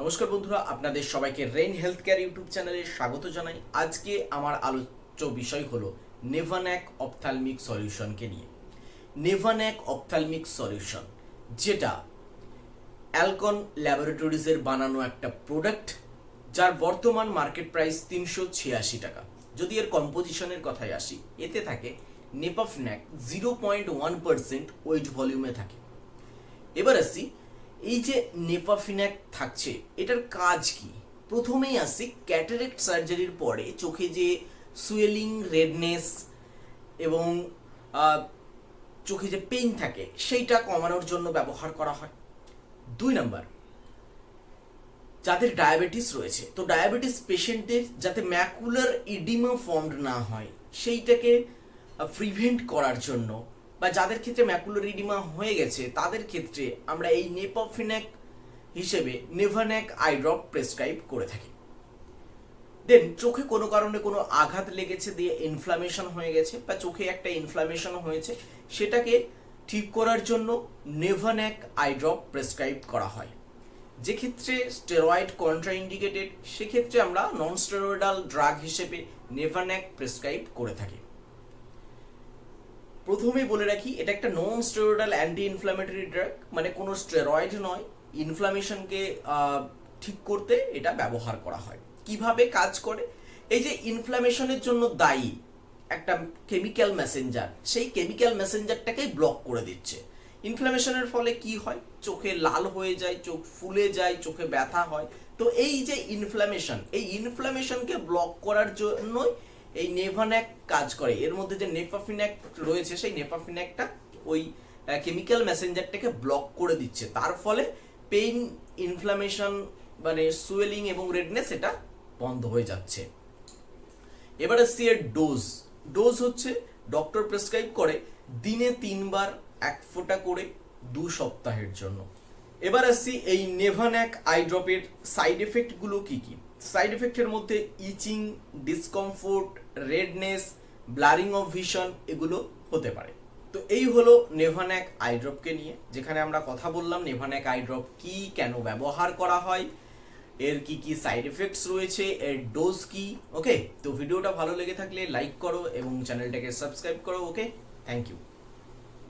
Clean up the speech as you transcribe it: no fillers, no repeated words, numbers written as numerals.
নমস্কার বন্ধুরা, আপনাদের সবাইকে রেইন হেলথ কেয়ার ইউটিউব চ্যানেলে স্বাগত জানাই। আজকে আমার আলোচ্য বিষয় হলো নেভান্যাক অপথ্যালমিক সলিউশনকে নিয়ে। নেভান্যাক অপথ্যালমিক সলিউশন, যেটা অ্যালকন ল্যাবরেটরিজের বানানো একটা প্রোডাক্ট, যার বর্তমান মার্কেট প্রাইস 386 টাকা। যদি এর কম্পোজিশনের কথায় আসি, এতে থাকে নেপাফন্যাক 0.1% ওয়েট ভলিউমে থাকে। এবার আসি, এই যে নেপাফিন্যাক থাকছে, এটার কাজ কি? প্রথমেই আসি, ক্যাটারেক্ট সার্জারির পরে চোখে যে সুয়েলিং, রেডনেস এবং চোখে যে পেইন থাকে সেইটা কমানোর জন্য ব্যবহার করা হয়। 2 নাম্বার, যাদের ডায়াবেটিস রয়েছে, তো ডায়াবেটিস পেশেন্টদের যাতে ম্যাকুলার ইডিমা ফর্মড না হয় সেইটাকে প্রিভেন্ট করার জন্য, বা যাদের ক্ষেত্রে ম্যাকুলার ইডিমা হয়ে গেছে তাদের ক্ষেত্রে আমরা এই নেপাফিন্যাক হিসেবে নেভান্যাক আই ড্রপ প্রেসক্রাইব করে থাকি। দেন চোখে কোনো কারণে কোনো আঘাত লেগেছে, দিয়ে ইনফ্লামেশন হয়ে গেছে, বা চোখে একটা ইনফ্লামেশন হয়েছে, সেটাকে ঠিক করার জন্য নেভান্যাক আই ড্রপ প্রেসক্রাইব করা হয়। যে ক্ষেত্রে স্টেরয়েড কন্ট্রাইন্ডিকেটেড, সেক্ষেত্রে আমরা নন স্টেরয়েডাল ড্রাগ হিসেবে নেভান্যাক প্রেসক্রাইব করে থাকি। প্রথমেই বলে রাখি, এটা একটা non steroidal anti inflammatory drug, মানে কোনো স্টেরয়েড নয়। ইনফ্লামেশনকে ঠিক করতে এটা ব্যবহার করা হয়। কিভাবে কাজ করে? এই যে ইনফ্লামেশনের জন্য দায়ী একটা কেমিক্যাল মেসেঞ্জার, সেই কেমিক্যাল মেসেঞ্জারটাকেই ব্লক করে দিচ্ছে। ইনফ্লামেশনের ফলে কি হয়? চোখে লাল হয়ে যায়, চোখ ফুলে যায়, চোখে ব্যথা হয়। তো এই যে ইনফ্লামেশন, এই ইনফ্লামেশনকে ব্লক করার জন্যই এই নেভান্যাক কাজ করে। এর মধ্যে যে নেপাফিন্যাক রয়েছে, সেই নেপাফিন্যাকটা ওই কেমিক্যাল মেসেঞ্জারটাকে ব্লক করে দিচ্ছে। তার ফলে পেইন, ইনফ্লামেশন, মানে সুয়েলিং এবং রেডনেস, এটা বন্ধ হয়ে যাচ্ছে। এবার আসছি এর ডোজ। ডোজ হচ্ছে ডক্টর প্রেসক্রাইব করে দিনে 3 বার 1 ফোঁটা করে 2 সপ্তাহের জন্য। এবার আসছি এই নেভান্যাক আই ড্রপের সাইড এফেক্টগুলো কি কি। সাইড এফেক্টের মধ্যে itching, discomfort, redness, blurring of vision, এগুলো হতে পারে। তো এই হলো নেভান্যাক আই ড্রপকে নিয়ে, যেখানে আমরা কথা বললাম নেভান্যাক আই ড্রপ কি, কেন ব্যবহার করা হয়, এর কি কি সাইড এফেক্টস রয়েছে, এর ডোজ কি। ওকে, তো ভিডিওটা ভালো লেগে থাকলে লাইক করো এবং চ্যানেলটাকে সাবস্ক্রাইব করো। ওকে, থ্যাংক ইউ।